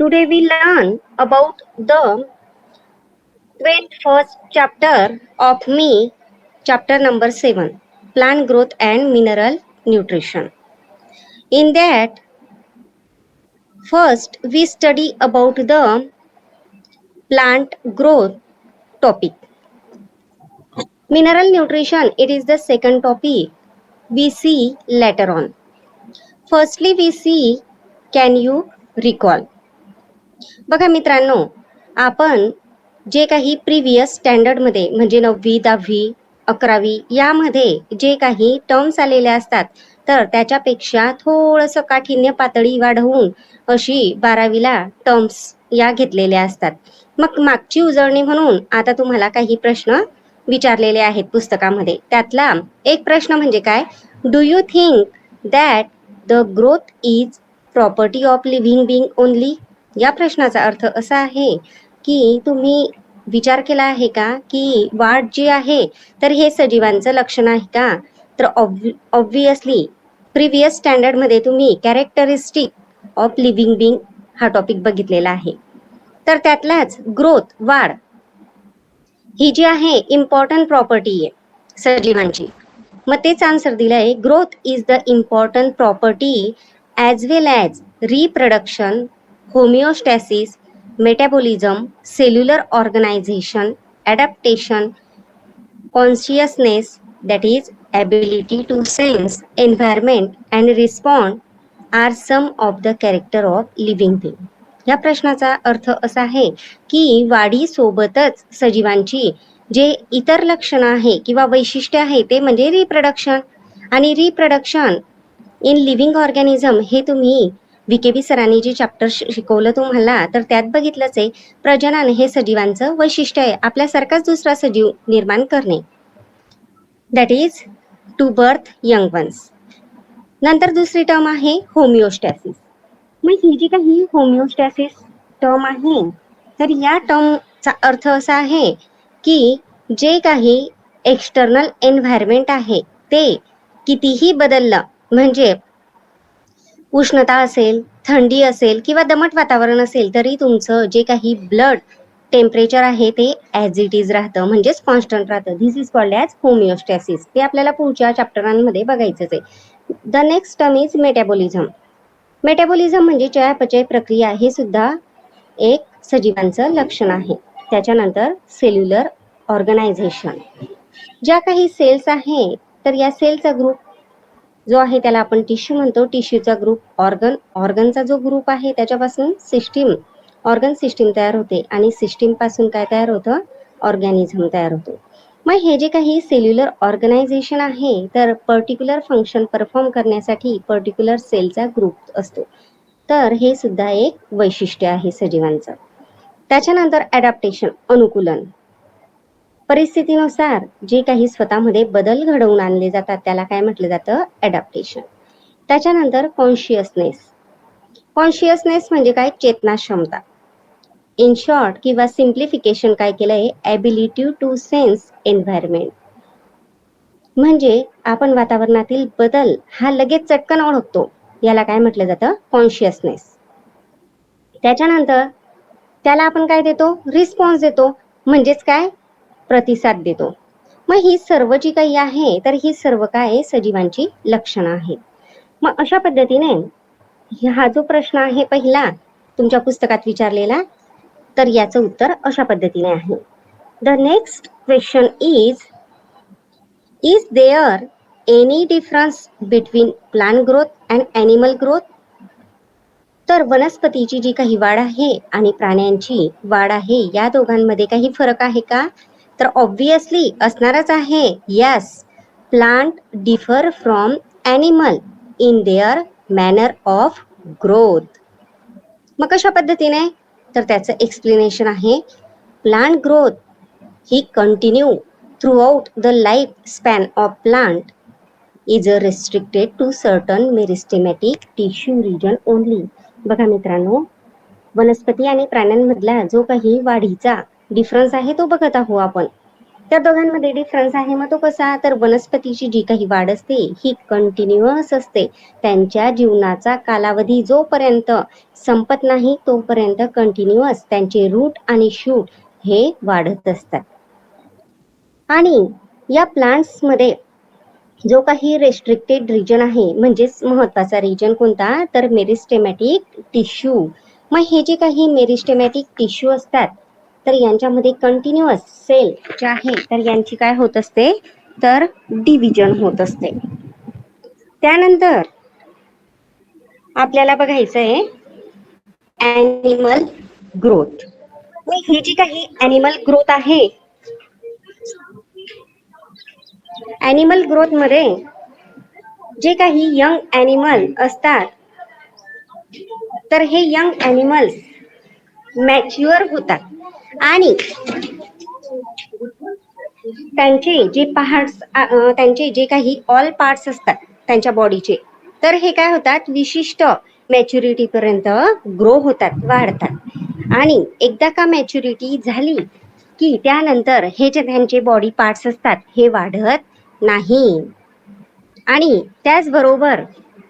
Today we learn about the 21st chapter of Me, chapter number 7, Plant Growth and Mineral Nutrition. In that, first we study about the plant growth topic. Mineral nutrition, it is the second topic we see later on. Firstly, we see, can you recall? बघा मित्रांनो, आपण जे काही previous स्टँडर्डमध्ये म्हणजे 9वी 10वी 11वी यामध्ये जे काही टर्म्स आलेले असतात तर त्याच्यापेक्षा थोडंसं काठिण्य पातळी वाढवून अशी 12वीला टर्म्स या घेतलेल्या असतात. मग मागची उजळणी म्हणून आता तुम्हाला काही प्रश्न विचारलेले आहेत पुस्तकामध्ये. त्यातला एक प्रश्न म्हणजे काय, do you think that the growth is property of living being only? या प्रश्नाचा अर्थ असा आहे की तुम्ही विचार केला आहे का की वाढ जी आहे तर हे सजीवांचं लक्षण आहे का? तर ऑब्व्हियसली प्रिव्हियस स्टँडर्डमध्ये तुम्ही कॅरेक्टरिस्टिक ऑफ लिव्हिंग बिंग हा टॉपिक बघितलेला आहे. तर त्यातलाच ग्रोथ वाढ ही जी आहे इम्पॉर्टंट प्रॉपर्टी आहे सजीवांची. मग तेच आन्सर दिलं आहे, growth is the important property as well as reproduction, homeostasis, metabolism, cellular organisation, adaptation, consciousness that is ability to sense environment and respond are some of the character of living being. या प्रश्नाचा अर्थ असा आहे की वाढीसोबतच सजीवांची जे इतर लक्षणं आहे किंवा वैशिष्ट्य आहे ते म्हणजे रिप्रोडक्शन. आणि रिप्रोडक्शन इन लिव्हिंग ऑर्गॅनिझम हे तुम्ही VKB सरांनी जे चॅप्टर शिकवलं तुम्हाला तर त्यात बघितलंच आहे, प्रजनन हे सजीवांचं वैशिष्ट्य आहे, आपल्यासारखाच दुसरा सजीव निर्माण करणे, that is to birth young ones. नंतर दुसरी टर्म आहे होमिओस्टॅसिस. मग ही जी काही होमिओस्टॅसिस टर्म आहे तर या टर्मचा अर्थ असा आहे की जे काही एक्सटर्नल एन्व्हायरमेंट आहे ते कितीही बदललं म्हणजे उष्णता असेल, थंडी असेल किंवा दमट वातावरण असेल तरी तुमचं जे काही ब्लड टेम्परेचर आहे ते ॲज इट इज राहतं, म्हणजेच कॉन्स्टंट राहतं. This is called as homeostasis. ते आपल्याला पुढच्या चॅप्टरांमध्ये बघायचंच आहे. The next term is metabolism. Metabolism म्हणजे चयापचय प्रक्रिया, हे सुद्धा एक सजीवांचं लक्षण आहे. त्याच्यानंतर सेल्युलर ऑर्गनायझेशन, ज्या काही सेल्स आहे तर या सेलचा ग्रुप जो आहे त्याला आपण टिश्यू म्हणतो. टिश्यूचा ग्रुप, ऑर्गनचा जो ग्रुप आहे त्याच्यापासून सिस्टीम, ऑर्गन सिस्टीम तयार होते आणि सिस्टीम पासून काय तयार होतं, ऑर्गॅनिझम तयार होतो. मग हे जे काही सेल्युलर ऑर्गनायझेशन आहे तर पर्टिक्युलर फंक्शन परफॉर्म करण्यासाठी पर्टिक्युलर सेलचा ग्रुप असतो. तर हे सुद्धा एक वैशिष्ट्य आहे सजीवांचं. त्याच्यानंतर ॲडॅप्टेशन, अनुकूलन, परिस्थितीनुसार जे काही स्वतःमध्ये बदल घडवून आणले जातात त्याला काय म्हटलं जातं, ॲडॅप्टेशन. त्याच्यानंतर कॉन्शियसनेस. कॉन्शियसनेस म्हणजे काय, चेतना क्षमता. इन शॉर्ट किंवा सिम्प्लिफिकेशन काय केलंय, ॲबिलिटी टू सेन्स एन्व्हायरमेंट, म्हणजे आपण वातावरणातील बदल हा लगेच चटकन ओळखतो, याला काय म्हटलं जातं, कॉन्शियसनेस. त्याच्यानंतर त्याला आपण काय देतो, रिस्पॉन्स देतो, म्हणजेच काय, प्रतिसाद देतो. मग ही सर्व जी काही आहे तर ही सर्व काय सजीवांची लक्षणं आहेत. मग अशा पद्धतीने हा जो प्रश्न आहे पहिला तुमच्या पुस्तकात विचारलेला तर याचं उत्तर अशा पद्धतीने आहे. The next question is there any difference between plant growth and animal growth? तर वनस्पतीची जी काही वाढ आहे आणि प्राण्यांची वाढ आहे या दोघांमध्ये काही फरक आहे का? तर ऑब्व्हियसली असणारच आहे. Yes, plant differ from animal in their manner of growth. मग कशा पद्धतीने, तर त्याचं एक्सप्लेनेशन आहे, प्लांट ग्रोथ ही continue throughout the life span of plant is restricted to certain meristematic tissue region only. बघा मित्रांनो, वनस्पती आणि प्राण्यांमधला जो काही वाढीचा डिफरन्स आहे तो बघत आहोत आपण. त्या दोघांमध्ये डिफरन्स आहे, मग तो कसा, तर वनस्पतीची जी काही वाढ असते ही कंटिन्युअस असते. त्यांच्या जीवनाचा कालावधी जोपर्यंत संपत नाही तोपर्यंत कंटिन्युअस त्यांचे रूट आणि शूट हे वाढत असतात. आणि या प्लांट्समध्ये जो काही रेस्ट्रिक्टेड रिजन आहे, म्हणजेच महत्वाचा रिजन कोणता, तर मेरिस्टेमॅटिक टिश्यू. मग हे जे काही मेरिस्टेमॅटिक टिश्यू असतात तर यांच्यामध्ये कंटिन्युअस सेल जे आहे तर यांची काय होत असते, तर डिव्हिजन होत असते. त्यानंतर आपल्याला बघायचं आहे ॲनिमल ग्रोथ. ही जी काही ॲनिमल ग्रोथ आहे, ॲनिमल ग्रोथ मध्ये जे काही यंग ॲनिमल असतात तर हे यंग ॲनिमल्स मॅच्युअर होतात आणि त्यांचे जे पार्ट्स, त्यांचे जे काही ऑल पार्ट्स असतात त्यांच्या बॉडीचे, तर हे काय होतात, विशिष्ट मॅच्युरिटी पर्यंत ग्रो होतात, वाढतात. आणि एकदा का मॅच्युरिटी झाली की त्यानंतर हे जे त्यांचे बॉडी पार्ट्स असतात हे वाढत नाही. आणि त्याचबरोबर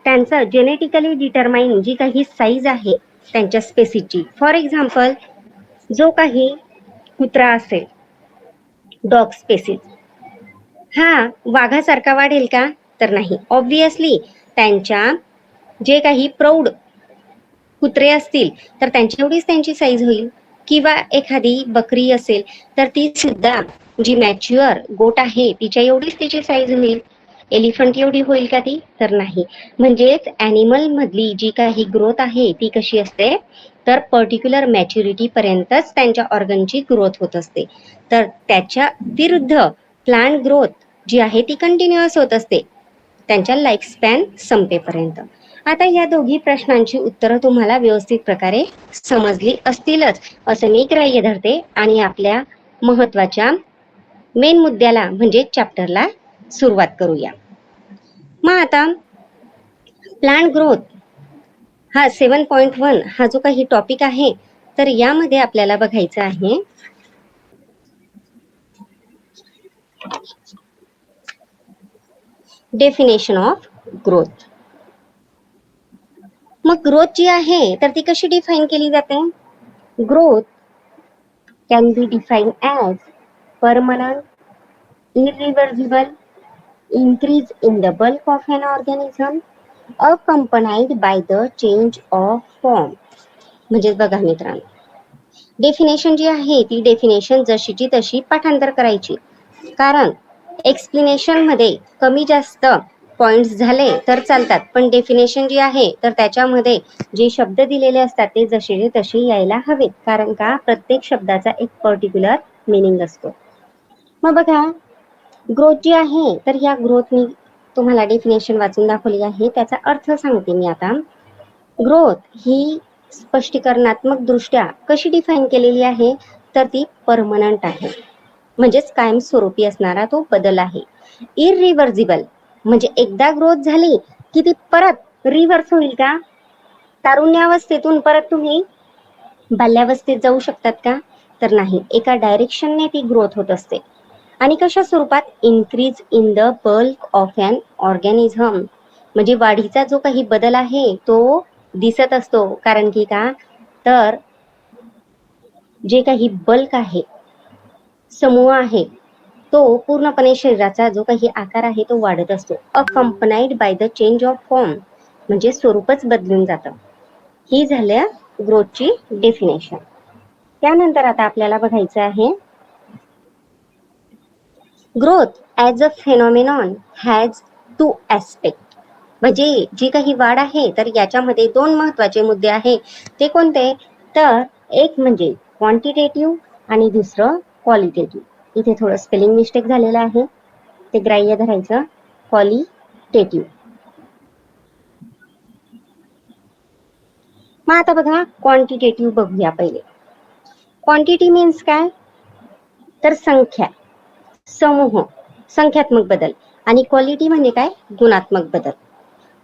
त्यांचं जेनेटिकली डिटरमाइन जी काही साईज आहे त्यांच्या स्पेसिसची, फॉर एक्झाम्पल जो काही कुत्रा असेल, डॉग स्पेसिस, हा वाघासारखा वाढेल का, तर नाही. ऑब्विसली त्यांच्या जे काही प्रौढ कुत्रे असतील तर त्यांची एवढीच त्यांची साईज होईल, किंवा एखादी बकरी असेल तर ती सुद्धा जी मॅच्युअर गोट आहे तिच्या एवढीच तिची साईज होईल. एलिफंट एवढी होईल का ती, तर नाही. म्हणजेच ॲनिमल मधली जी काही ग्रोथ आहे ती कशी असते, तर पर्टिक्युलर मॅच्युरिटी पर्यंतच त्यांच्या ऑर्गनची ग्रोथ होत असते. तर त्याच्या विरुद्ध प्लांट ग्रोथ जी आहे ती कंटिन्युअस होत असते त्यांच्या लाईफ स्पॅन संपेपर्यंत. आता या दोघी प्रश्नांची उत्तरं तुम्हाला व्यवस्थित प्रकारे समजली असतीलच असं मी ग्राह्य धरते आणि आपल्या महत्वाच्या मेन मुद्द्याला म्हणजे चॅप्टरला सुरुवात करूया. मग आता प्लांट ग्रोथ हा 7.1 हा जो काही टॉपिक आहे तर यामध्ये आपल्याला बघायचं आहे डेफिनेशन ऑफ ग्रोथ. मग ग्रोथ जी आहे तर ती कशी डिफाईन केली जाते, growth can be define as permanent, irreversible increase in the bulk of an organism accompanied by the change of form. म्हणजे बघा मित्रांनो, डेफिनेशन जी आहे ती डेफिनेशन जशीची तशी पाठांतर करायची, कारण एक्सप्लेनेशन मध्ये कमी जास्त पॉइंट्स झाले तर चालतात, पण डेफिनेशन जी आहे तर त्याच्यामध्ये जे शब्द दिलेले असतात ते जसे तसे यायला हवेत, कारण का प्रत्येक शब्दाचा एक पर्टिक्युलर मिनिंग असतो. मग बघा, ग्रोथ जी आहे तर या ग्रोथ मी तुम्हाला डेफिनेशन वाचून दाखवली आहे, त्याचा अर्थ सांगते मी आता. ग्रोथ ही स्पष्टीकरणात्मक दृष्ट्या कशी डिफाईन केलेली आहे, तर ती परमनंट आहे, म्हणजेच कायमस्वरूपी असणारा तो बदल आहे. इररिव्हर्सिबल म्हणजे एकदा ग्रोथ झाली की ती परत रिव्हर्स होईल का, तारुण्यावस्थेतून परत तुम्ही बाल्यावस्थेत जाऊ शकतात का, तर नाही. एका डायरेक्शनने ती ग्रोथ होत असते. आणि कशा स्वरूपात, increase in the bulk of an organism, म्हणजे वाढीचा जो काही बदल आहे तो दिसत असतो, कारण की का, तर जे काही बल्क आहे, समूह आहे, तो पूर्णपणे शरीराचा जो काही आकार आहे तो वाढत असतो. Accompanied by the change of form म्हणजे स्वरूपच बदलून जातं. ही झाल्या ग्रोथची डेफिनेशन. त्यानंतर आता आपल्याला बघायचं आहे growth as a phenomenon has two aspect. म्हणजे जी काही वाढ आहे तर याच्यामध्ये दोन महत्वाचे मुद्दे आहे. ते कोणते, तर एक म्हणजे क्वांटिटेटिव्ह आणि दुसरं क्वालिटेटिव्ह. इथे थोडं स्पेलिंग मिस्टेक झालेलं आहे, ते ग्राह्य धरायचं. क्वालिटेटिव्ह. मग आता बघा क्वांटिटेटिव्ह बघूया पहिले. क्वांटिटी मीन्स काय, तर संख्या, समूह, संख्यात्मक बदल. आणि क्वालिटी म्हणजे काय, गुणात्मक बदल.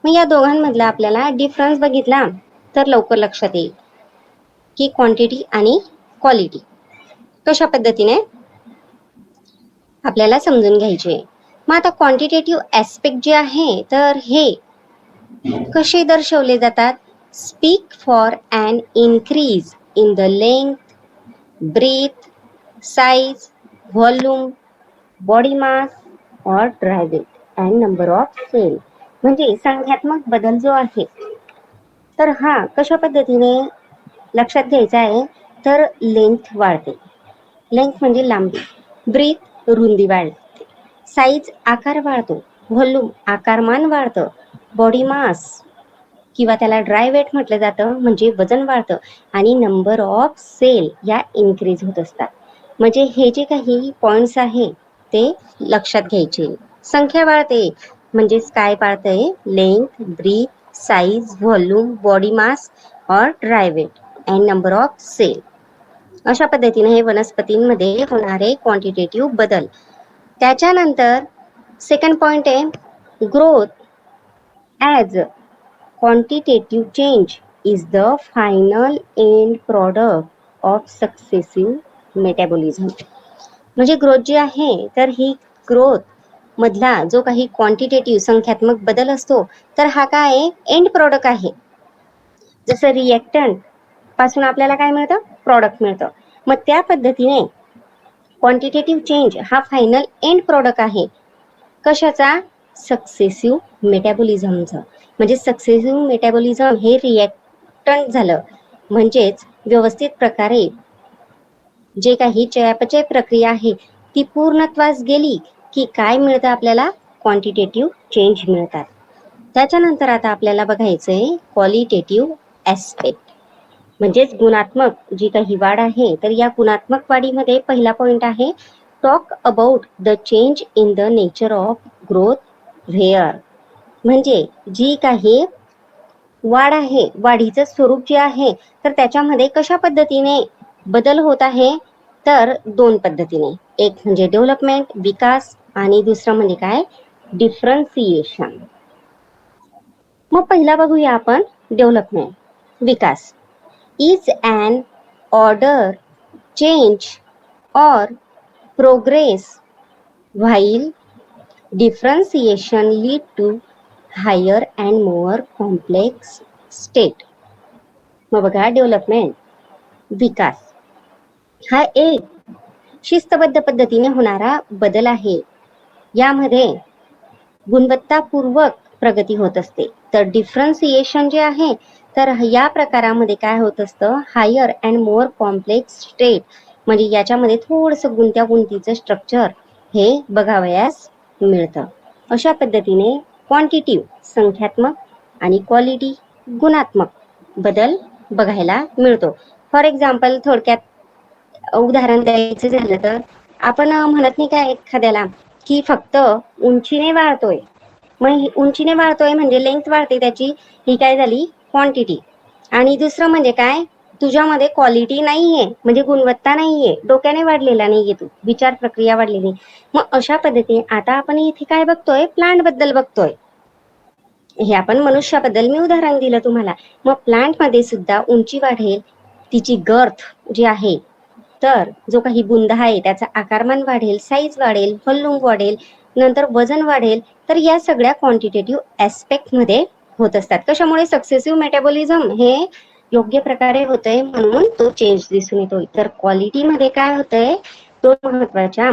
मग या दोघांमधला आपल्याला डिफरन्स बघितला तर लवकर लक्षात येईल की क्वांटिटी आणि क्वालिटी कशा पद्धतीने. आपल्याला समजून घ्यायचे. मग आता क्वांटिटेटिव्ह ॲस्पेक्ट जे आहे तर हे कसे दर्शवले जातात? Speak for an increase in the length, breadth, size, volume, body mass और dry weight and number of cell. म्हणजे संख्यात्मक बदल जो आहे तर हा कशा पद्धतीने लक्षात घ्यायचा आहे? तर लेंथ वाढते, लेंथ म्हणजे लांबी, ब्रीथ रुंदी वाढते, साईज आकार वाढतो, व्हॉल्यूम आकारमान वाढतं, बॉडी मास किंवा त्याला ड्राय वेट म्हटलं जातं म्हणजे वजन वाढतं, आणि नंबर ऑफ सेल या इन्क्रीज होत असतात. म्हणजे हे जे काही पॉइंट्स आहे ते लक्षात घ्यायचे. संख्या वाढते म्हणजेच काय वाढतंय? Length, breadth, size, volume, body mass और dry weight and number of cell. अशा पद्धतीने हे वनस्पतींमध्ये होणारे क्वांटिटेटिव्ह बदल. त्याच्यानंतर सेकंड पॉइंट आहे growth as quantitative change is the final end product of successive metabolism. म्हणजे ग्रोथ जी आहे तर ही ग्रोथ मधला जो काही क्वांटिटेटिव्ह संख्यात्मक बदल असतो तर हा काय आहे? एंड प्रोडक्ट आहे. जसं रिएक्टंट पासून आपल्याला काय मिळतं? प्रॉडक्ट मिळतं. मग त्या पद्धतीने क्वांटिटेटिव्ह चेंज हा फायनल एंड प्रोडक्ट आहे. कशाचा? सक्सेसिव्ह मेटाबॉलिझमचं. म्हणजे सक्सेसिव्ह मेटाबॉलिझम हे रिएक्टंट झालं म्हणजेच व्यवस्थित प्रकारे जे काही चयापचय प्रक्रिया आहे ती पूर्णत्वास गेली की काय मिळतं आपल्याला? क्वांटिटेटिव्ह चेंज मिळतात. त्याच्यानंतर आता आपल्याला बघायचंय क्वालिटेटिव्ह ॲस्पेक्ट म्हणजेच गुणात्मक जी काही वाढ आहे तर या गुणात्मक वाढीमध्ये पहिला पॉइंट आहे talk about the change in the nature of growth where. म्हणजे जी काही वाढ आहे, वाढीचं स्वरूप जे आहे तर त्याच्यामध्ये कशा पद्धतीने बदल होत आहे? तर दोन पद्धतीने. एक म्हणजे डेव्हलपमेंट विकास आणि दुसरं म्हणजे काय? डिफरन्सिएशन. मग पहिला बघूया आपण development Vikas. Is an order change or progress while differentiation lead to higher and more complex state. मग बघा डेव्हलपमेंट विकास हा एक शिस्तबद्ध पद्धतीने होणारा बदल आहे. यामध्ये गुणवत्तापूर्वक प्रगती होत असते. तर डिफरन्सिएशन जे आहे तर या प्रकारामध्ये काय होत असतं? Higher and more complex state. म्हणजे याच्यामध्ये थोडंसं गुंत्यागुंतीचं स्ट्रक्चर हे बघावयास मिळतं. अशा पद्धतीने क्वांटिटिव्ह संख्यात्मक आणि क्वालिटी गुणात्मक बदल बघायला मिळतो. फॉर एक्झाम्पल थोडक्यात उदाहरण द्यायचं झालं तर आपण म्हणत नाही का एखाद्याला की फक्त उंचीने वाढतोय, मग उंचीने वाढतोय म्हणजे लेंथ वाढते त्याची, ही काय झाली? क्वांटिटी. आणि दुसरं म्हणजे काय? तुझ्यामध्ये क्वालिटी नाहीये म्हणजे गुणवत्ता नाहीये, डोक्याने वाढलेला नाहीये, तू विचार प्रक्रिया वाढलेली. मग अशा पद्धतीने आता आपण इथे काय बघतोय? प्लांट बद्दल बघतोय. हे आपण मनुष्याबद्दल मी उदाहरण दिलं तुम्हाला. मग प्लांट मध्ये सुद्धा उंची वाढेल, तिची गर्थ जी आहे तर जो काही बुंदा आहे त्याचा आकारमान वाढेल, साईज वाढेल, व्हॉल्यूम वाढेल, नंतर वजन वाढेल. तर या सगळ्या क्वांटिटेटिव्ह ॲस्पेक्ट मध्ये होत असतात. कशामुळे? सक्सेसिव्ह मेटाबॉलिझम हे योग्य प्रकारे होतंय म्हणून तो चेंज दिसून येतोय. तर क्वालिटीमध्ये काय होतंय? दोन महत्वाच्या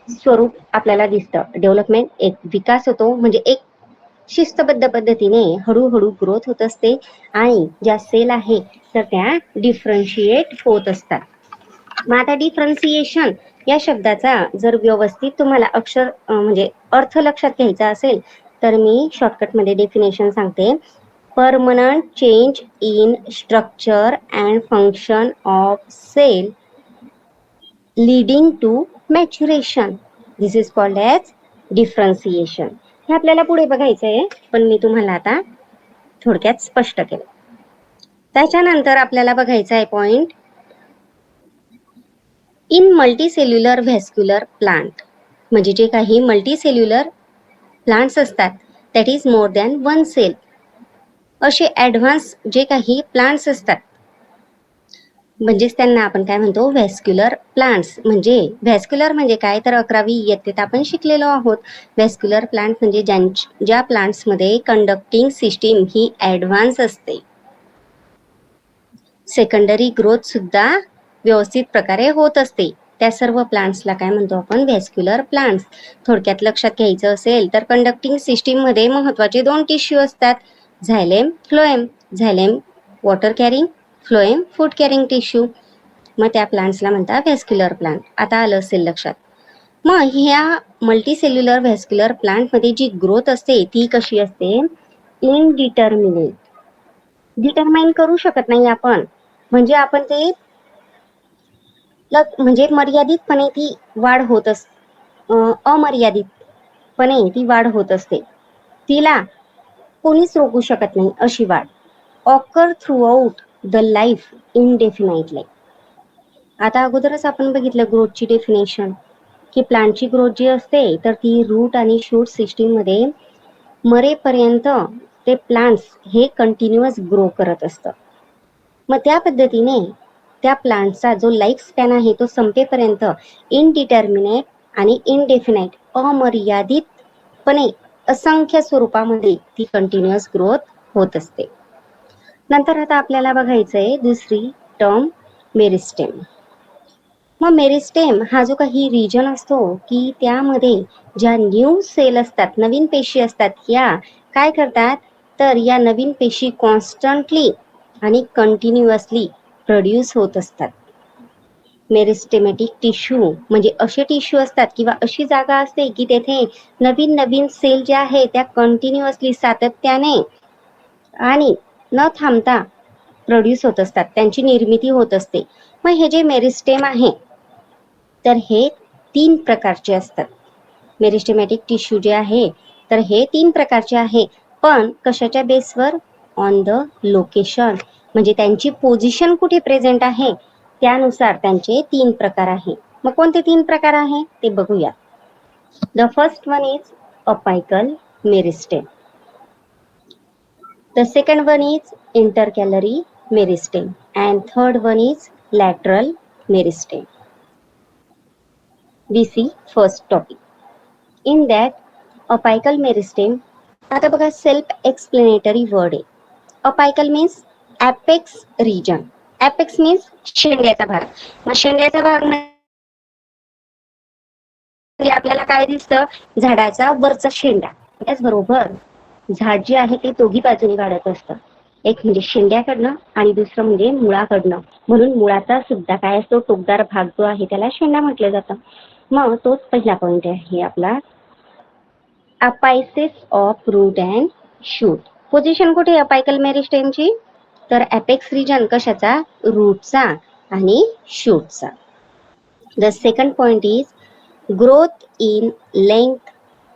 स्वरूप आपल्याला दिसतं. डेव्हलपमेंट एक विकास होतो म्हणजे एक शिस्तबद्ध पद्धतीने हळूहळू ग्रोथ होत असते आणि ज्या सेल आहे तर त्या डिफरन्शिएट होत असतात. मग आता डिफरन्सिएशन या शब्दाचा जर व्यवस्थित तुम्हाला अक्षर म्हणजे अर्थ लक्षात घ्यायचा असेल तर मी शॉर्टकटमध्ये डेफिनेशन सांगते. Permanent change in structure and function of cell leading to maturation. This is called as differentiation. हे आपल्याला पुढे बघायचं आहे पण मी तुम्हाला आता थोडक्यात स्पष्ट केलं. त्याच्यानंतर आपल्याला बघायचा आहे point in multicellular vascular plant. म्हणजे जे काही मल्टीसेल्युलर प्लांट्स असतात that is more than one cell. असे ॲडव्हान्स जे काही प्लांट्स असतात म्हणजेच त्यांना आपण काय म्हणतो, व्हॅस्क्युलर प्लांट्स. म्हणजे व्हॅस्क्युलर म्हणजे काय, तर 11वी इयत्तेत आपण शिकलेलो आहोत. व्हॅस्क्युलर प्लांट म्हणजे ज्या प्लांट्समध्ये कंडक्टिंग सिस्टीम ही ॲडव्हान्स असते. सेकंडरी ग्रोथ सुद्धा व्यवस्थित प्रकारे होत असते. त्या सर्व प्लांट्सला काय म्हणतो आपण, व्हॅस्क्युलर प्लांट्स. थोडक्यात लक्षात घ्यायचं असेल तर कंडक्टिंग सिस्टीममध्ये महत्त्वाचे 2 टिश्यू असतात, xylem, phloem. Xylem water carrying, phloem food carrying tissue. मग त्या प्लांट्सला म्हणतात व्हॅस्क्युलर प्लांट. आता आलं असेल लक्षात. मग ह्या मल्टीसेल्युलर व्हॅस्क्युलर प्लांटमध्ये जी ग्रोथ असते ती कशी असते, इनडिटर्मिनेट. डिटरमाइन करू शकत नाही आपण. म्हणजे आपण ते म्हणजे मर्यादितपणे ती वाढ होत असते, अमर्यादितपणे ती वाढ होत असते. तिला कोणीच रोखू शकत नाही अशी वाढ. Occur throughout the life indefinitely. आता अगोदरच आपण बघितलं ग्रोथची डेफिनेशन, की प्लांटची ग्रोथ जी असते तर ती रूट आणि शूट सिस्टीम मध्ये मरेपर्यंत ते प्लांट्स हे कंटिन्युअस ग्रो करत असतं. मग त्या पद्धतीने त्या प्लांटचा जो लाईफ स्पॅन आहे तो संपेपर्यंत इनडिटर्मिनेट आणि इनडेफिनाइट, अमर्यादितपणे असंख्य स्वरूपामध्ये ती कंटिन्युअस ग्रोथ होत असते. नंतर आता आपल्याला बघायचंय दुसरी टर्म, मेरिस्टेम. मग मेरिस्टेम हा जो काही रिजन असतो की त्यामध्ये ज्या न्यू सेल असतात, नवीन पेशी असतात, या काय करतात, तर या नवीन पेशी कॉन्स्टंटली आणि कंटिन्युअसली प्रोड्यूस होत असतात. मेरिस्टेमॅटिक टिश्यू म्हणजे असे टिश्यू असतात किंवा अशी जागा असते की तेथे नवीन नवीन सेल ज्या आहेत त्या कंटिन्युअसली सातत्याने आणि न थांबता प्रोड्यूस होत असतात, त्यांची निर्मिती होत असते. मग हे जे मेरिस्टेम आहे तर हे 3 प्रकारचे असतात. मेरिस्टेमॅटिक टिश्यू जे आहे तर हे 3 प्रकारचे आहे. पण कशाच्या बेसवर, ऑन द लोकेशन, म्हणजे त्यांची पोझिशन कुठे प्रेझेंट आहे त्यानुसार त्यांचे 3 प्रकार आहे. मग कोणते 3 प्रकार आहे ते बघूया. The first one is apical meristem. The second one is intercalary meristem and third one is lateral meristem. We see first topic. In that apical meristem, आता बघा सेल्फ एक्सप्लेनेटरी वर्ड आहे. Apical means apex region. Apex means शेंड्याचा भाग. मग शेंड्याचा भाग म्हणजे आपल्याला काय दिसतं, झाडाचा वरचा शेंडा. त्याचबरोबर झाड जे आहे ते दोघी बाजूने वाढत असतं, एक म्हणजे शेंड्याकडनं आणि दुसरं म्हणजे मुळाकडनं. म्हणून मुळाचा सुद्धा काय असतो, टोकदार भाग जो आहे त्याला शेंडा म्हटलं जातं. मग तोच पहिला पॉइंट आहे आपला, apices of root and shoot. Position कुठे अपायकल मेरिस्टेमची, तर अपेक्स रिजन कशाचा, रूटचा आणि शूटचा. The second point is growth in length,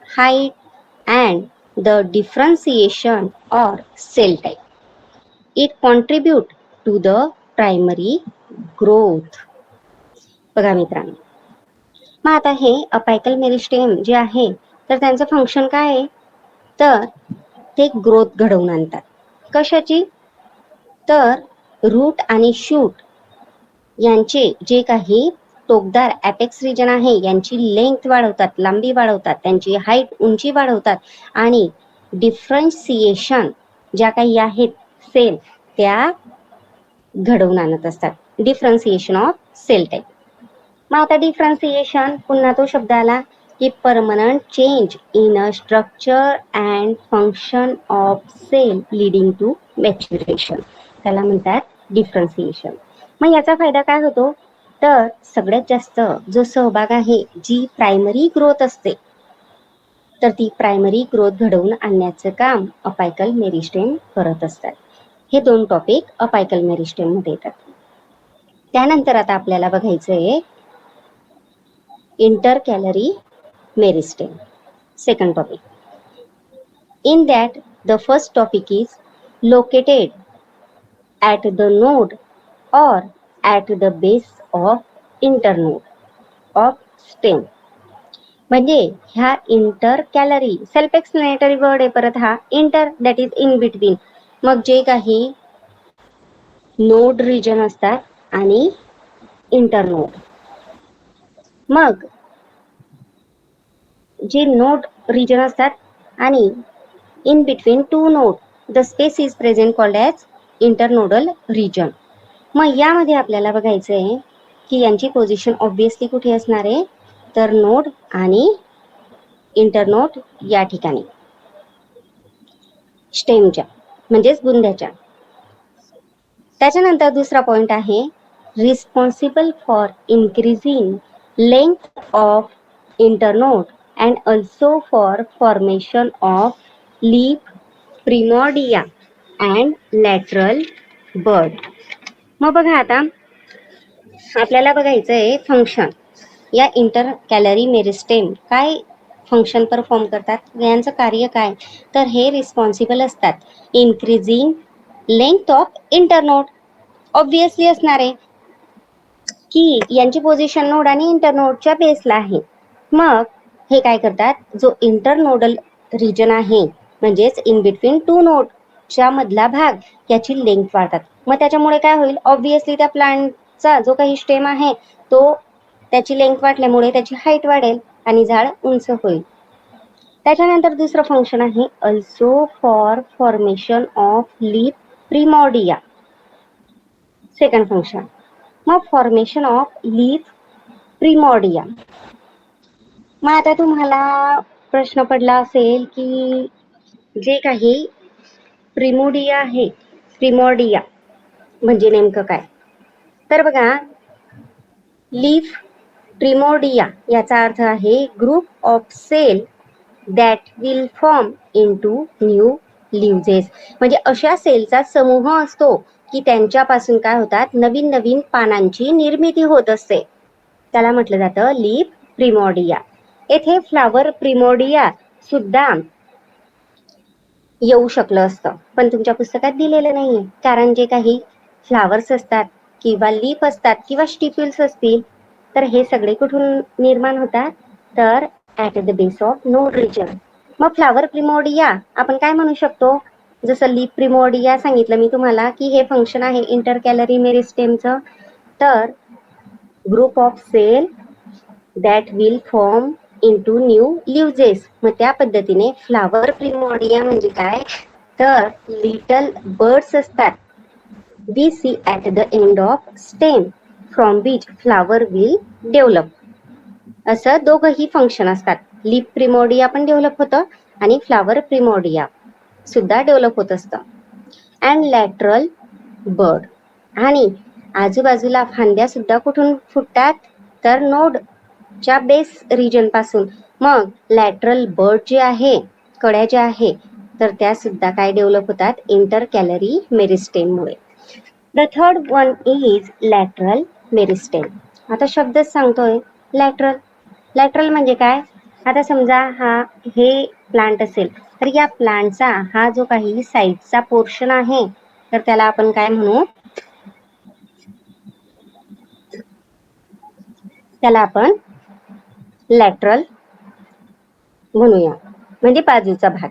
height and the differentiation or cell type. It contribute to the primary growth. बघा मित्रांनो, मग आता हे अपायकल मेरिस्टेम जे आहे तर त्यांचं फंक्शन काय आहे, तर ते ग्रोथ घडवून आणतात. कशाची, तर रूट आणि शूट यांचे जे काही टोकदार अपेक्स रिजन आहे यांची लेंथ वाढवतात, लांबी वाढवतात, त्यांची हाईट, उंची वाढवतात आणि डिफरन्सिएशन ज्या काही आहेत सेल त्या घडवून आणत असतात. Differentiation of cell type. मग आता डिफरन्सिएशन, पुन्हा तो शब्द आला की permanent change in a structure and function of cell leading to maturation, त्याला म्हणतात डिफरन्सिएशन. मग याचा फायदा काय होतो, तर सगळ्यात जास्त जो सहभाग आहे, जी प्रायमरी ग्रोथ असते तर ती प्रायमरी ग्रोथ घडवून आणण्याचं काम अपायकल मेरिस्टेम करत असतात. हे 2 टॉपिक अपायकल मेरिस्टेम मध्ये येतात. त्यानंतर आता आपल्याला बघायचंय intercalary meristem, second topic. In that the first topic is located at the node or at the base of internode of stem. म्हणजे ह्या इंटरकॅलरी, सेल्फ एक्सप्लेनेटरी वर्ड आहे परत हा. Inter that is in between. मग जे काही नोड रिजन असतात आणि इंटरनोड. मग जे नोड रिजन असतात आणि in between two node the space is present called as internodal region. मग यामध्ये आपल्याला बघायचं आहे की यांची पोझिशन ऑब्विसली कुठे असणार आहे, तर नोड आणि इंटरनोड या ठिकाणी स्टेमच्या म्हणजेच बुंध्याच्या. त्याच्यानंतर दुसरा पॉइंट आहे responsible for increasing length of internode and also for formation of leaf, primordia and lateral bud. मग बघा आता आपल्याला बघायचं आहे फंक्शन. या इंटर कॅलरी मेरिस्टेम काय फंक्शन परफॉर्म करतात, यांचं कार्य काय, तर हे रिस्पॉन्सिबल असतात increasing length of internode. Obviously असणार आहे की यांची पोझिशन नोड आणि इंटरनोडच्या बेसला आहे. मग हे काय करतात, जो इंटरनोडल रिजन आहे म्हणजेच इन बिटवीन टू नोडच्या मधला भाग याची लेंथ वाढतात. मग त्याच्यामुळे काय होईल, ऑब्विसली त्या प्लांटचा जो काही स्टेम आहे तो त्याची लेंथ वाढल्यामुळे त्याची हाईट वाढेल आणि झाड उंच होईल. त्याच्यानंतर दुसरं फंक्शन आहे also for formation of leaf primordia. Second function. मग फॉर्मेशन ऑफ लीफ प्रिमॉर्डिया. मग आता तुम्हाला प्रश्न पडला असेल की जे काही प्रिमोडिया आहे, प्रिमॉर्डिया म्हणजे नेमकं काय, तर बघा लीफ प्रिमोर्डिया याचा अर्थ आहे group of cell that will form into new leaves. म्हणजे अशा सेलचा समूह असतो की त्यांच्यापासून काय होतात, नवीन नवीन पानांची निर्मिती होत असते. त्याला म्हटलं जातं लीफ प्रिमॉर्डिया. येथे फ्लावर प्रिमॉर्डिया सुद्धा येऊ शकलं असतं, पण तुमच्या पुस्तकात दिलेलं नाहीये. कारण जे काही फ्लावर्स असतात किंवा लीफ असतात किंवा स्टिप्युल्स असतील तर हे सगळे कुठून निर्माण होतात, तर at the base of node region. मग फ्लावर प्रिमॉर्डिया आपण काय म्हणू शकतो, जसं लीफ प्रिमॉर्डिया सांगितलं मी तुम्हाला की हे फंक्शन आहे इंटर कॅलरी मेरिस्टेमचं, तर group of cell that will form into new leaves. मग त्या पद्धतीने फ्लावर प्रिमॉर्डिया म्हणजे काय, तर लिटल बर्ड्स असतात we see at the end of stem from which flower will develop. असं दोघंही फंक्शन असतात. लीफ प्रिमॉर्डिया पण डेव्हलप होतं आणि फ्लावर प्रिमॉर्डिया सुद्धा डेव्हलप होत असतं. And lateral bird. आणि आजूबाजूला फांद्या सुद्धा कुठून फुटतात, तर नोडच्या बेस रिजन पासून. मग लॅटरल बर्ड जे आहे, कड्या ज्या आहे, तर त्या सुद्धा काय डेव्हलप होतात, इंटर कॅलरी मेरिस्टेममुळे. The third one is lateral meristem. आता शब्दच सांगतोय लॅटरल. लॅटरल म्हणजे काय, आता समजा हे प्लांट असेल तर या प्लांटचा हा जो काही साईडचा पोर्शन आहे तर त्याला आपण काय म्हणू, त्याला आपण लॅटरल म्हणूया, म्हणजे बाजूचा भाग.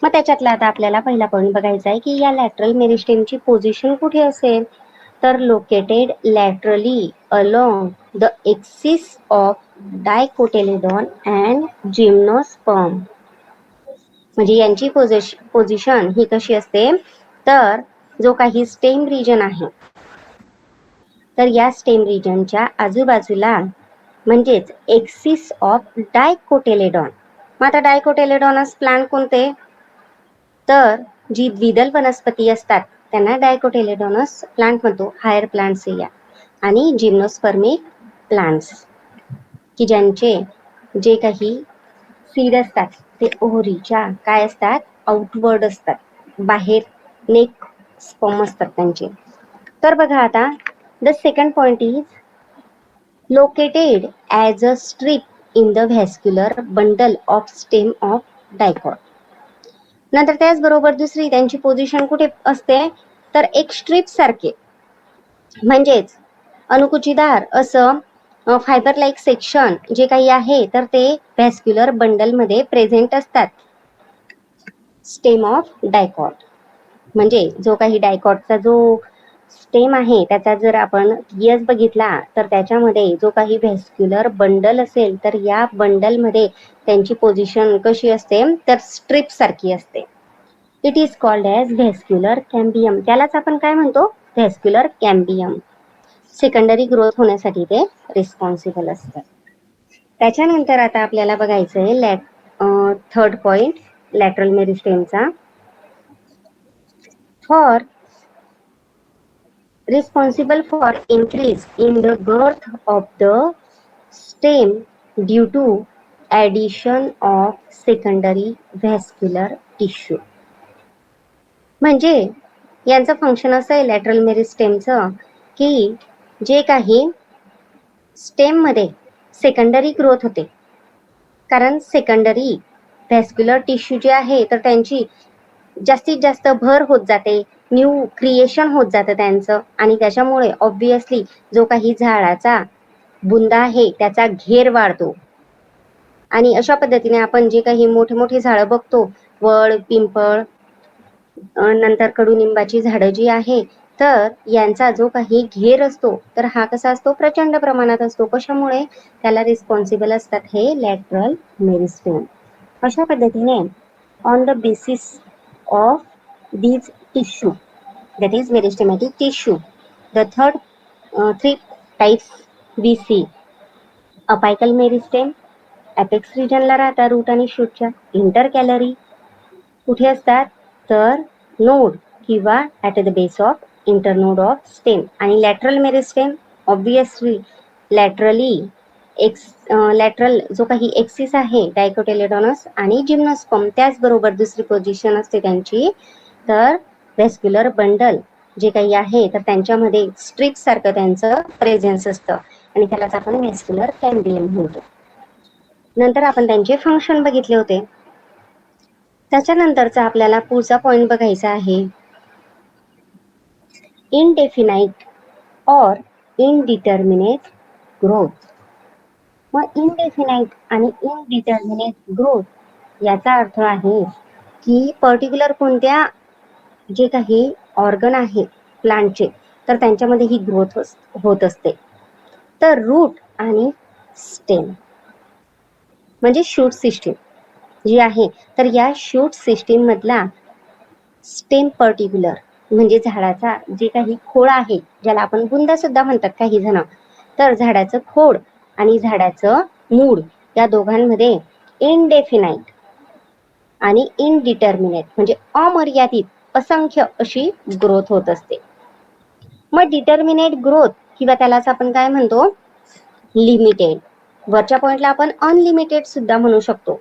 मग त्याच्यातला आता आपल्याला पहिला पॉईंट बघायचा आहे की या लॅटरल मेरिस्टेमची पोझिशन कुठे असेल, तर located laterally along the axis of dicotyledon and gymnosperm. म्हणजे यांची पोझिशन ही कशी असते, तर जो काही स्टेम रिजन आहे तर या स्टेम रिजनच्या आजूबाजूला म्हणजेच एक्सिस ऑफ डायकोटेलेडॉन. मग आता डायकोटेलेडॉनस प्लांट कोणते, तर जी द्विदल वनस्पती असतात त्यांना डायकोटेलेडॉनस प्लांट म्हणतो, हायर प्लांट्स या. आणि जिम्नोस्पर्मिक प्लांट्स की ज्यांचे जे काही सीड असतात ते ओहरीच्या काय असतात, आउटवर्ड असतात, बाहेर नेक स्पर्म असतात त्यांचे. तर बघा आता the second point is located as a strip in the vascular bundle of stem of dicot. नंतर त्याचबरोबर दुसरी त्यांची पोझिशन कुठे असते, तर एक स्ट्रिप सारखे म्हणजेच अनुकुचीदार असं फायबर लाईक सेक्शन जे काही आहे तर ते व्हॅस्क्युलर बंडल मध्ये प्रेझेंट असतात स्टेम ऑफ डायकॉट. म्हणजे जो काही डायकॉटचा जो स्टेम आहे त्याचा जर आपण यस बघितला तर त्याच्यामध्ये जो काही व्हॅस्क्युलर बंडल असेल तर या बंडलमध्ये त्यांची पोझिशन कशी असते तर स्ट्रिप सारखी असते. It is called as vascular cambium. त्यालाच आपण काय म्हणतो व्हॅस्क्युलर कॅम्बियम. सेकंडरी ग्रोथ होण्यासाठी ते रिस्पॉन्सिबल असतात. त्याच्यानंतर आता आपल्याला बघायचं आहे थर्ड पॉइंट लॅटरल मेरिस्टेमचा. For responsible for increase in the girth of the stem due to addition of secondary vascular tissue. म्हणजे यांचं फंक्शन असं आहे लॅटरल मेरिस्टेमचं की जे काही स्टेममध्ये सेकंडरी ग्रोथ होते, कारण सेकंडरी व्हॅस्क्युलर टिश्यू जे आहे तर त्यांची जास्तीत जास्त भर होत जाते, न्यू क्रिएशन होत जातं त्यांचं, आणि त्याच्यामुळे ऑब्विसली जो काही झाडाचा बुंदा आहे त्याचा घेर वाढतो. आणि अशा पद्धतीने आपण जे काही मोठे मोठे झाडं बघतो, वड, पिंपळ, नंतर कडुनिंबाची झाडं जी आहे तर यांचा जो काही घेर असतो तर हा कसा असतो प्रचंड प्रमाणात असतो. कशामुळे त्याला रिस्पॉन्सिबल असतात हे लॅटरल मेरिस्टेम. अशा पद्धतीने on the basis of these tissue, that is meristematic tissue, the three types we see. Apical meristem apex रिजनला राहतात रूट आणि शूटच्या. इंटरकॅलरी कुठे असतात तर नोड किंवा at the base of internode of stem. आणि lateral meristem obviously laterally lateral जो काही एक्सिस आहे डायकोटिलेडोनस आणि जिम्नोस्पर्म, त्याचबरोबर दुसरी पोझिशन असते त्यांची तर व्हॅस्क्युलर बंडल जे काही आहे तर त्यांच्यामध्ये स्ट्रिप सारखं त्यांचं प्रेझेन्स असतं आणि त्यालाच आपण व्हॅस्क्युलर कॅम्बियम म्हणतो. नंतर आपण त्यांचे फंक्शन बघितले होते. त्याच्यानंतरचा आपल्याला पुढचा पॉइंट बघायचा आहे इनडेफिनाइट और इनडिटर्मिनेट ग्रोथ. मग इनडेफिनाइट आणि इनडिटर्मिनेट ग्रोथ याचा अर्थ आहे की पर्टिक्युलर कोणत्या जे काही ऑर्गन आहे प्लांटचे तर त्यांच्यामध्ये ही ग्रोथ होत असते. तर रूट आणि स्टेम म्हणजे शूट सिस्टीम जी आहे तर या शूट सिस्टीम मधला स्टेम पर्टिक्युलर म्हणजे झाडाचा जे काही खोड आहे ज्याला आपण बुंदा सुद्धा म्हणतात काही जण, तर झाडाचं खोड आणि झाडाचं मूळ या दोघांमध्ये इनडेफिनाइट आणि इनडिटर्मिनेट म्हणजे अमर्यादित असंख्य अशी ग्रोथ होत असते. मग डिटर्मिनेट ग्रोथ किंवा त्यालाच आपण काय म्हणतो लिमिटेड. वरच्या पॉइंटला आपण अनलिमिटेड सुद्धा म्हणू शकतो.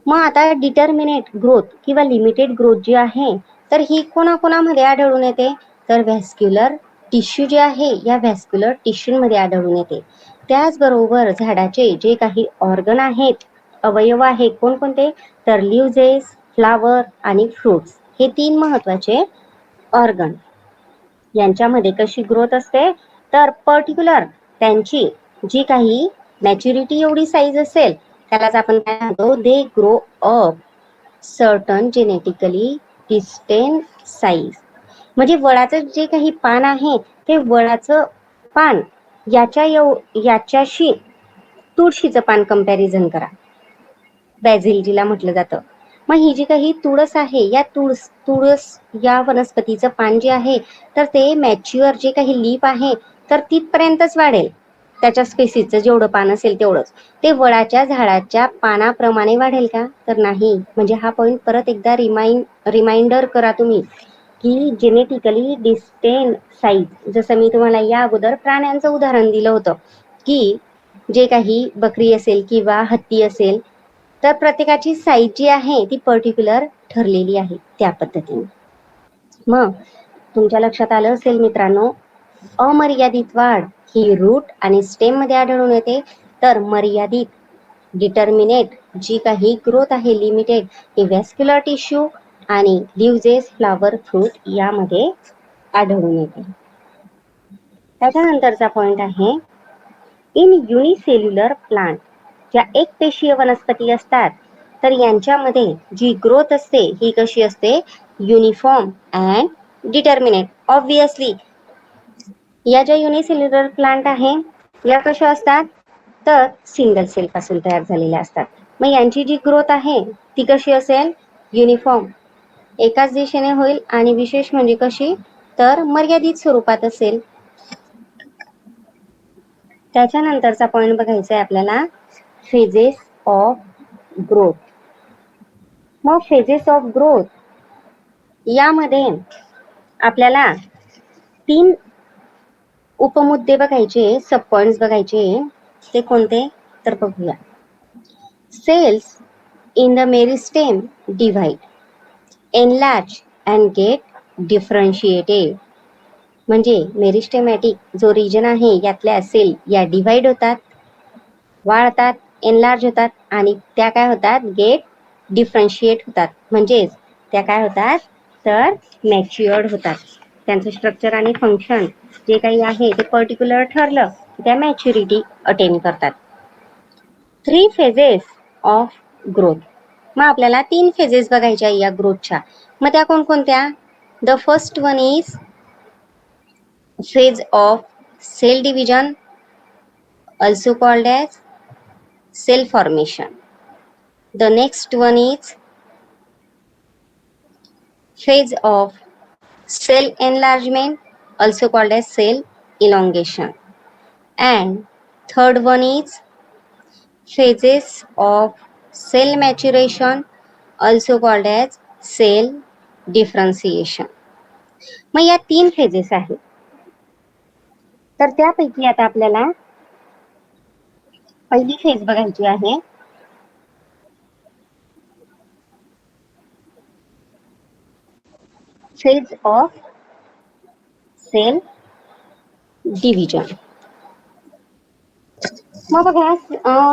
मग आता डिटर्मिनेट ग्रोथ किंवा लिमिटेड ग्रोथ जी आहे तर ही कोणाकोणामध्ये आढळून येते तर व्हॅस्क्युलर टिश्यू जे आहे या व्हॅस्क्युलर टिश्यूमध्ये आढळून येते. त्याचबरोबर झाडाचे जे काही ऑर्गन आहेत अवयव आहे कोणकोणते तर लिव्जेस, फ्लावर आणि फ्रुट्स हे तीन महत्वाचे ऑर्गन यांच्यामध्ये कशी ग्रोथ असते तर पर्टिक्युलर त्यांची जी काही मॅच्युरिटी एवढी साईज असेल त्यालाच आपण काय म्हणतो they grow up certain genetically distant size. म्हणजे वडाचं जे काही पान आहे ते वडाचं पान याच्याशी तुळशीचं पान कंपॅरिझन करा, बॅझिल जिला म्हटलं जातं. मग ही जी काही तुळस आहे या तुळस या वनस्पतीचं पान जे आहे तर ते मॅच्युअर जे काही लीफ आहे तर तिथपर्यंतच वाढेल, त्याच्या स्पेसिसचं जेवढं पान असेल तेवढंच. ते वडाच्या झाडाच्या पानाप्रमाणे वाढेल का तर नाही. म्हणजे हा पॉइंट परत एकदा रिमाइंडर करा तुम्ही की जेनेटिकली डिस्टेंट साईज, जसं मी तुम्हाला या अगोदर प्राण्यांचं उदाहरण दिलं होतं की जे काही बकरी असेल किंवा हत्ती असेल तर प्रत्येकाची साईज जी आहे ती पर्टिक्युलर ठरलेली आहे त्या पद्धतीने. मग तुमच्या लक्षात आलं असेल मित्रांनो, अमर्यादित वाढ ही रूट आणि स्टेम मध्ये आढळून येते, तर मर्यादित डिटर्मिनेट जी काही ग्रोथ आहे लिमिटेड ही व्हॅस्क्युलर टिश्यू आणि लिव्जेस, फ्लावर, फ्रूट यामध्ये आढळून येते. त्याच्यानंतरचा पॉइंट आहे इन युनिसेल्युलर प्लांट, ज्या एक पेशीय वनस्पती असतात तर यांच्यामध्ये जी ग्रोथ असते ही कशी असते युनिफॉर्म अँड डिटर्मिनेट. ऑब्विसली या ज्या युनिसेल्युलर प्लांट आहे या कशा असतात, तर सिंगल सेल पासून तयार झालेल्या असतात. मग यांची जी ग्रोथ आहे ती कशी असेल, युनिफॉर्म, एकाच दिशेने होईल आणि विशेष म्हणजे कशी, तर मर्यादित स्वरूपात असेल. त्याच्यानंतरचा पॉइंट बघायचा आहे आपल्याला, फेजेस ऑफ ग्रोथ. मग फेजेस ऑफ ग्रोथ यामध्ये आपल्याला 3 उपमुद्दे बघायचे, सब पॉइंट्स बघायचे. ते कोणते तर बघूया. Cells in the meristem divide, enlarge and get differentiated. म्हणजे मेरिस्टेमॅटिक जो रिजन आहे यातल्या सेल या डिव्हाइड होतात, वाढतात, एनलार्ज होतात आणि त्या काय होतात, गेट डिफरन्शिएट होतात. म्हणजेच त्या काय होतात, तर मॅच्युअर्ड होतात. त्यांचं स्ट्रक्चर आणि फंक्शन जे काही आहे ते पर्टिक्युलर ठरलं की त्या मॅच्युरिटी अटेन करतात. 3 फेजेस ऑफ ग्रोथ. मग आपल्याला 3 फेजेस बघायच्या या ग्रोथच्या. मग त्या कोणकोणत्या? The first one is phase of cell division, also called as cell formation. The next one is phase of cell enlargement, also called as cell elongation. And third one is phases of cell maturation, also called as cell differentiation. मग या 3 phases आहेत. तर त्यापैकी आता आपल्याला पहिली phase बघायची आहे, फेज ऑफ सेल डिव्हिजन. मग बघा,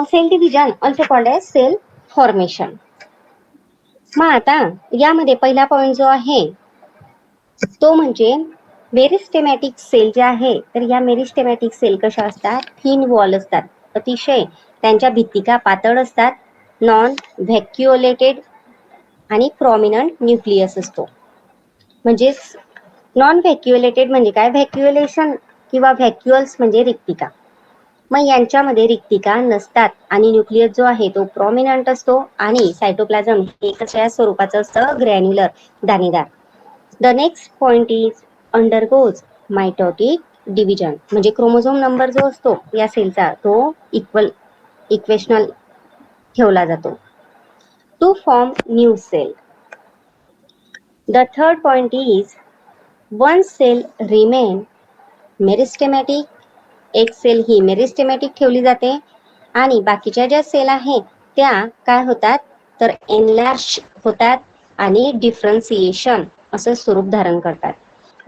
cell division also called as cell formation. मग आता यामध्ये पहिला पॉइंट जो आहे तो म्हणजे मेरिस्टेमॅटिक सेल जे आहे, तर या मेरिस्टेमॅटिक सेल कशा असतात, थिन वॉल असतात, अतिशय त्यांच्या भित्तिका पातळ असतात, नॉन व्हॅक्युलेटेड आणि प्रॉमिनंट न्यूक्लियस असतो. म्हणजे नॉन व्हॅक्युलेटेड म्हणजे काय, व्हॅक्युलेशन किंवा व्हॅक्युअल्स म्हणजे रिक्तिका. मग यांच्यामध्ये रिक्तिका नसतात आणि न्यूक्लियस जो आहे तो प्रॉमिनंट असतो आणि सायटोप्लाझम हे कशा स्वरूपाचं असतं, ग्रॅन्युलर, दाणेदार. The next point is undergoes mitotic division. म्हणजे क्रोमोझोम नंबर जो असतो या सेलचा तो इक्वेशनल ठेवला जातो to form new cell. The third point is one cell remain meristematic. एक सेल ही मेरिस्टेमॅटिक ठेवली जाते आणि बाकीच्या ज्या सेल आहेत त्या काय होतात, तर एनलार्ज होतात आणि डिफरन्सिएशन असं स्वरूप धारण करतात.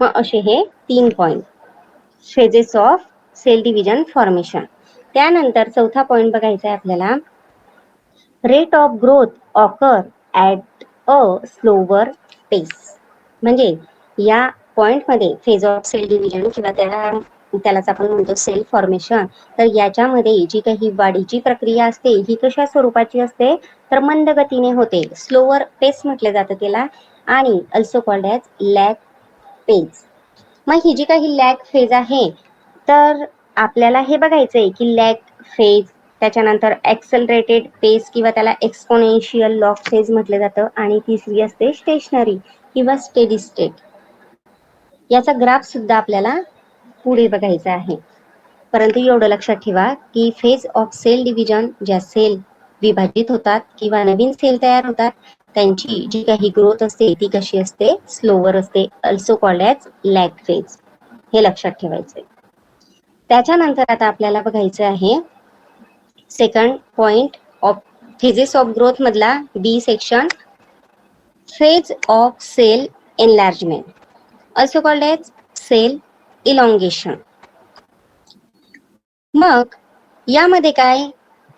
मग असे हे 3 point, phases of cell division formation. त्यानंतर चौथा पॉइंट बघायचा आहे आपल्याला, rate of growth occur at a slower pace. म्हणजे या पॉइंटमध्ये फेज ऑफ सेल डिव्हिजन किंवा त्यालाच आपण म्हणतो सेल फॉर्मेशन, तर याच्यामध्ये जी काही वाढीची प्रक्रिया असते ही कशा स्वरूपाची असते, तर मंद गतीने होते, स्लोवर पेस म्हटलं जातं त्याला, आणि also called as lag phase. मग ही जी काही लॅग फेज आहे, तर आपल्याला हे बघायचंय की लॅग फेज, त्याच्यानंतर ऍक्सलरेटेड पेस किंवा त्याला एक्सपोनेन्शियल लॉग फेज म्हटलं जातं, आणि तिसरी असते स्टेशनरी किंवा स्टेडी स्टेट. याचा ग्राफ सुद्धा आपल्याला पुढे बघायचा आहे. परंतु एवढं लक्षात ठेवा की फेज ऑफ सेल डिव्हिजन, ज्या सेल विभाजित होतात किंवा नवीन सेल तयार होतात, त्यांची जी काही ग्रोथ असते ती कशी असते, स्लोवर असते, also called as lag phase. हे लक्षात ठेवायचंय. त्याच्यानंतर आता आपल्याला बघायचं आहे second point of phases of growth मधला B section, phase of cell enlargement, also called as cell elongation. मग यामध्ये काय,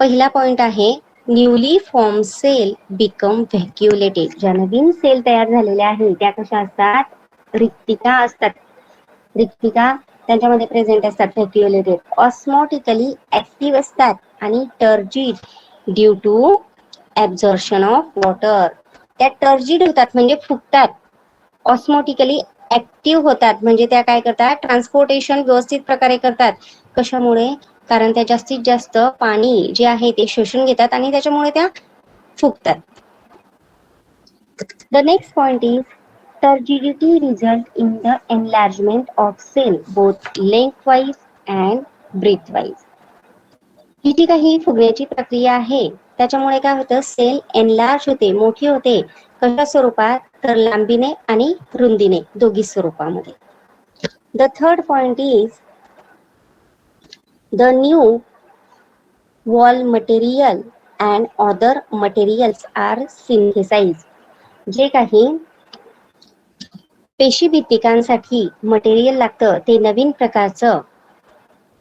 पहिला पॉइंट आहे, न्यूली फॉर्म सेल बिकम व्हॅक्युलेटेड. ज्या नवीन सेल तयार झालेल्या आहेत त्या कशा असतात, रिक्तिका असतात. रिक्तिका त्यांच्यामध्ये प्रेझेंट असतात, व्हॅक्युलेटेड, ऑस्मोटिकली ऍक्टिव्ह असतात आणि turgid due to absorption of water. त्या टर्जिड होतात म्हणजे फुगतात, ऑस्मोटिकली ऍक्टिव्ह होतात, म्हणजे त्या काय करतात, ट्रान्सपोर्टेशन व्यवस्थित प्रकारे करतात. कशामुळे? कारण त्या जास्तीत जास्त पाणी जे आहे ते शोषून घेतात आणि त्याच्यामुळे त्या फुगतात. The next point is turgidity result in the enlargement of cell both lengthwise and breadthwise. ही जी काही फुगण्याची प्रक्रिया आहे त्याच्यामुळे काय होतं, सेल एनलार्ज होते, मोठी होते. कशा स्वरूपात? तर लांबीने आणि रुंदीने, दोघी स्वरूपामध्ये. The third point is the new wall material and other materials are synthesized. जे काही पेशी भित्तिकांसाठी मटेरियल लागतं ते नवीन प्रकारचं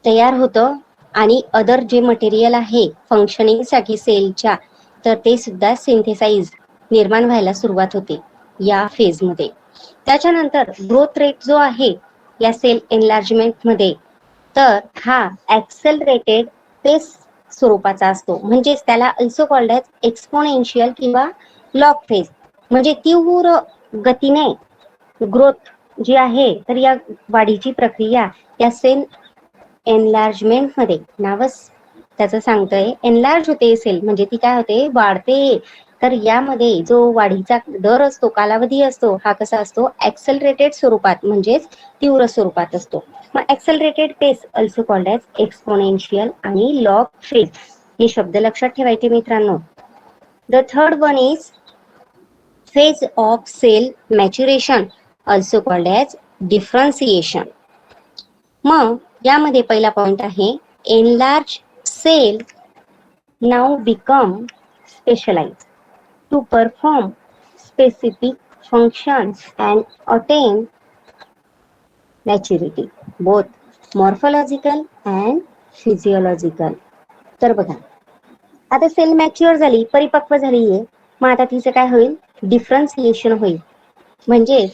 तयार होतं आणि अदर जे मटेरियल आहे फंक्शनिंगसाठी सेलच्या, तर ते सुद्धा सिंथेसाइज निर्माण व्हायला सुरुवात होते या फेजमध्ये. त्याच्यानंतर ग्रोथ रेट जो आहे या सेल एनलार्जमेंट मध्ये, तर हा ऍक्सेलरेटेड पेस स्वरूपाचा असतो, म्हणजेच त्याला अल्सो कॉल्ड एज एक्सपोनेन्शियल किंवा लॉग फेज, म्हणजे तीव्र गतीने ग्रोथ जी आहे, तर या वाढीची प्रक्रिया या सेल एनलार्जमेंट मध्ये, नावच त्याचं सांगतंय एनलार्ज होते सेल, म्हणजे ती काय होते, वाढते. तर यामध्ये जो वाढीचा दर असतो, कालावधी असतो, हा कसा असतो, ऍक्सेलरेटेड स्वरूपात म्हणजेच तीव्र स्वरूपात असतो. मग accelerated pace also called as exponential आणि लॉग फेज, हे शब्द लक्षात ठेवायचे मित्रांनो. The third one is phase of cell maturation also called as differentiation. मग यामध्ये पहिला पॉइंट आहे, enlarge cell now become specialise to perform specific functions and attain maturity both morphological and physiological. तर बघा, आता सेल मॅच्युअर झाली, परिपक्व झाली आहे, मग आता तिचं काय होईल, डिफरन्सिएशन होईल. म्हणजे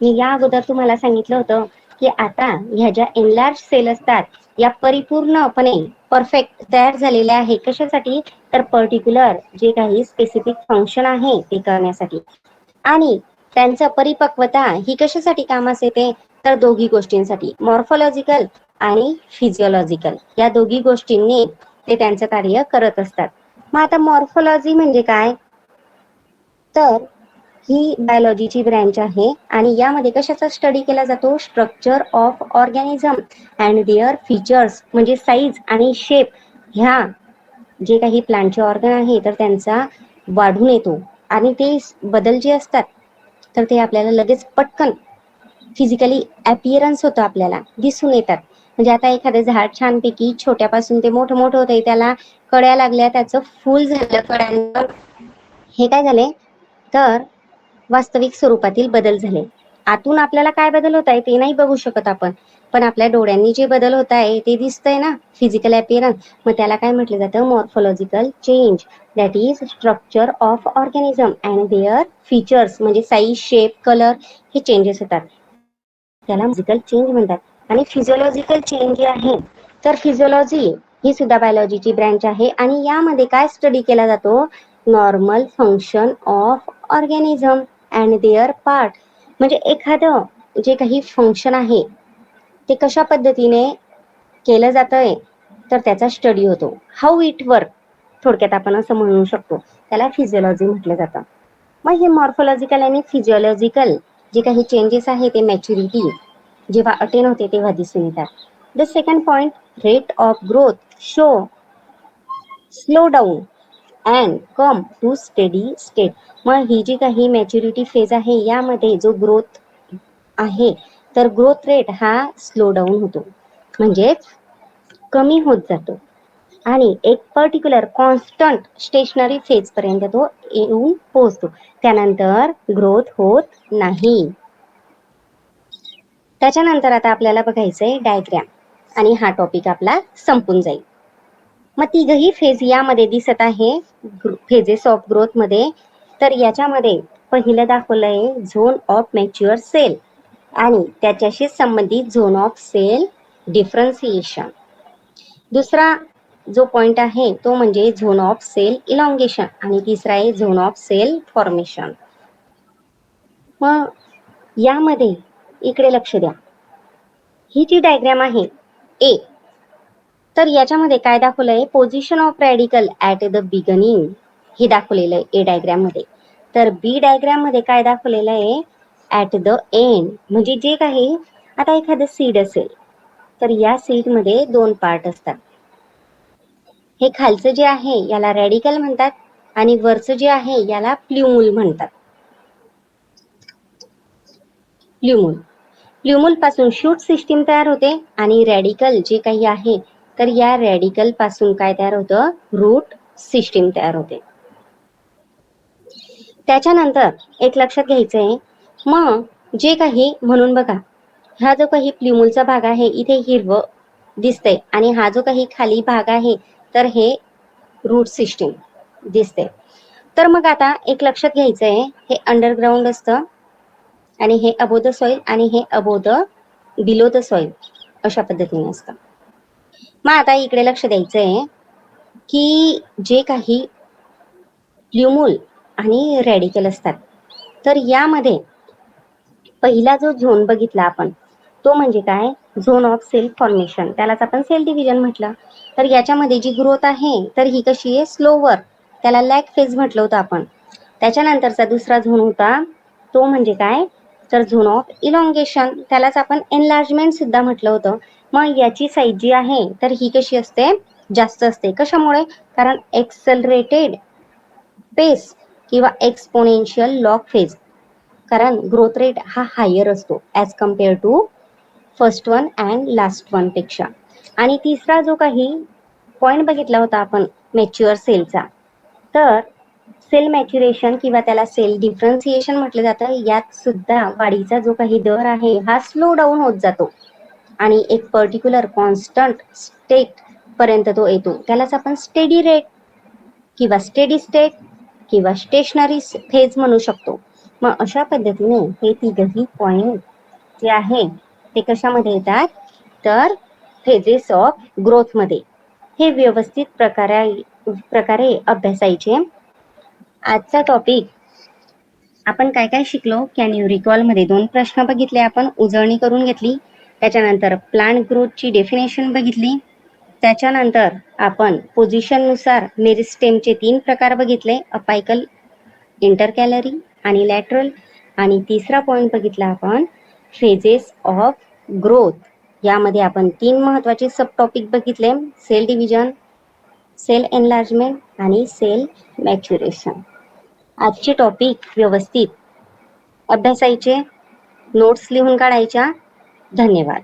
मी या अगोदर तुम्हाला सांगितलं होतं की आता ह्या ज्या एनलार्ज सेल असतात या परिपूर्णपणे परफेक्ट तयार झालेल्या आहे. कशासाठी? तर पर्टिक्युलर जे काही स्पेसिफिक फंक्शन आहे ते करण्यासाठी. आणि त्यांचं परिपक्वता ही कशासाठी कामास येते? तर दोघी गोष्टींसाठी, मॉर्फोलॉजिकल आणि फिजिओलॉजिकल, या दोघी गोष्टींनी ते त्यांचं कार्य करत असतात. मग आता मॉर्फोलॉजी म्हणजे काय? तर ही बायोलॉजीची ब्रँच आहे आणि यामध्ये कशाचा स्टडी केला जातो? Structure of organism and their features, म्हणजे साईज आणि शेप, ह्या जे काही प्लांटचे ऑर्गन आहे तर त्यांचा वाढून येतो आणि ते बदल जे असतात तर ते आपल्याला लगेच पटकन फिजिकली अपीअरन्स होतं, आपल्याला दिसून येतात. म्हणजे आता एखादं झाड छानपैकी छोट्यापासून ते मोठं मोठं होतंय, त्याला कळ्या लागल्या, त्याचं फूल झालं कळ्यांवर, हे काय झाले, तर वास्तविक स्वरूपातील बदल झाले. आतून आपल्याला काय बदल होत आहे ते नाही बघू शकत आपण, पण आपल्या डोळ्यांनी जे बदल होत आहे ते दिसतंय ना, फिजिकल अपीअरन्स. मग त्याला काय म्हटलं जातं? Morphological change, that is structure of organism and their features, म्हणजे साईज, शेप, कलर, हे चेंजेस होतात, त्याला फिजिकल चेंज म्हणतात. आणि फिजिओलॉजिकल चेंज जे आहे, तर फिजिओलॉजी ही सुद्धा बायोलॉजीची ब्रँच आहे आणि यामध्ये काय स्टडी केला जातो? Normal function of organism and their part, म्हणजे एखादं जे काही फंक्शन आहे ते कशा पद्धतीने केलं जातंय तर त्याचा स्टडी होतो. हाऊ इट वर्क, थोडक्यात आपण असं म्हणू शकतो, त्याला फिजिओलॉजी म्हटलं जातं. मग हे मॉर्फोलॉजिकल आणि फिजिओलॉजिकल जे काही चेंजेस आहे ते मॅच्युरिटी जेव्हा अटेन होते तेव्हा दिसून येतात. The second point, rate of growth show slow down and come to steady state. मग ही जी काही मॅच्युरिटी फेज आहे यामध्ये जो ग्रोथ आहे तर ग्रोथ रेट हा स्लो डाऊन होतो, म्हणजे कमी होत जातो आणि एक पर्टिक्युलर कॉन्स्टंट स्टेशनरी फेज पर्यंत तो येऊन पोहोचतो, त्यानंतर ग्रोथ होत नाही. त्याच्यानंतर आता आपल्याला बघायचंय डायग्रॅम आणि हा टॉपिक आपला संपून जाईल. मग तिघही फेज यामध्ये दिसत आहे फेजेस ऑफ ग्रोथ मध्ये. तर याच्यामध्ये पहिलं दाखवलंय झोन ऑफ मॅच्युअर सेल आणि त्याच्याशी संबंधित झोन ऑफ सेल डिफरन्सिएशन. दुसरा जो पॉइंट आहे तो म्हणजे झोन ऑफ सेल इलॉंगेशन आणि तिसरा आहे झोन ऑफ सेल फॉर्मेशन. मग यामध्ये इकडे लक्ष द्या. ही जी डायग्राम आहे ए, तर याच्यामध्ये काय दाखवलंय, position of radical at the beginning हे दाखवलेलं आहे ए डायग्राम मध्ये. तर बी डायग्राम मध्ये काय दाखवलेलं आहे, ॲट द एंड. म्हणजे जे काही, आता एखादं सीड असेल तर या सीड मध्ये दोन पार्ट असतात. हे खालचं जे आहे याला रॅडिकल म्हणतात आणि वरचं जे आहे याला प्ल्युमुल म्हणतात. प्ल्युमुल पासून शूट सिस्टीम तयार होते आणि रॅडिकल जे काही आहे तर या रॅडिकल पासून काय तयार होतं, रूट सिस्टीम तयार होते. त्याच्यानंतर एक लक्षात घ्यायचंय, मग जे काही, म्हणून बघा हा जो काही प्ल्युमुलचा भाग आहे इथे हिरवं दिसतंय आणि हा जो काही खाली भाग आहे तर हे रूट सिस्टीम दिसते. तर मग आता एक लक्षात घ्यायचंय, हे अंडरग्राउंड असतं आणि हे अबो द सॉइल आणि हे above the below the soil अशा पद्धतीने असतं. मग आता इकडे लक्ष द्यायचंय की जे काही प्ल्युमुल आणि रॅडिकल असतात तर यामध्ये पहिला जो झोन बघितला आपण तो म्हणजे काय, झोन ऑफ सेल फॉर्मेशन, त्यालाच आपण सेल डिव्हिजन म्हटलं. तर याच्यामध्ये जी ग्रोथ आहे तर ही कशी आहे, स्लोवर, त्याला लॅग फेज म्हटलं होतं आपण. त्याच्यानंतरचा दुसरा झोन होता तो म्हणजे काय, तर झोन ऑफ इलॉंगेशन, त्यालाच आपण एनलार्जमेंट सुद्धा म्हटलं होतं. मग याची साईज जी आहे तर ही कशी असते, जास्त असते. कशामुळे, कारण एक्सेलरेटेड पेस किंवा एक्सपोनेन्शियल लॉग फेज, कारण ग्रोथ रेट हा हायर असतो as compare to first one and last one पेक्षा. आणि तिसरा जो काही पॉइंट बघितला होता आपण मॅच्युअर सेलचा, तर सेल मॅच्युरेशन किंवा त्याला सेल डिफरन्सिएशन म्हटलं जातं. यात सुद्धा वाढीचा जो काही दर आहे हा स्लो डाऊन होत जातो आणि एक पर्टिक्युलर कॉन्स्टंट स्टेट पर्यंत तो येतो. त्यालाच आपण स्टेडी रेट किंवा स्टेडी स्टेट किंवा स्टेशनरी फेज म्हणू शकतो. मग अशा पद्धतीने हे तिघही पॉइंट जे आहे ते कशामध्ये येतात, तर फेजेस ऑफ ग्रोथ मध्ये. हे व्यवस्थित प्रकारे अभ्यासायचे. आजचा टॉपिक आपण काय काय शिकलो, कॅन यू रिकॉल मध्ये 2 प्रश्न बघितले, आपण उजळणी करून घेतली. त्याच्यानंतर प्लांट ग्रोथची डेफिनेशन बघितली. त्याच्यानंतर आपण पोझिशननुसार मेरिस्टेमचे 3 प्रकार बघितले, अपायकल, इंटरकॅलरी आणि लॅटरल. आणि तिसरा पॉइंट बघितला आपण फेजेस ऑफ ग्रोथ. यामध्ये आपण 3 महत्त्वाचे सब टॉपिक बघितले, सेल डिव्हिजन, सेल एनलार्जमेंट आणि सेल मॅच्युरेशन. आजचे टॉपिक व्यवस्थित अभ्यासायचे, नोट्स लिहून काढायच्या. धन्यवाद.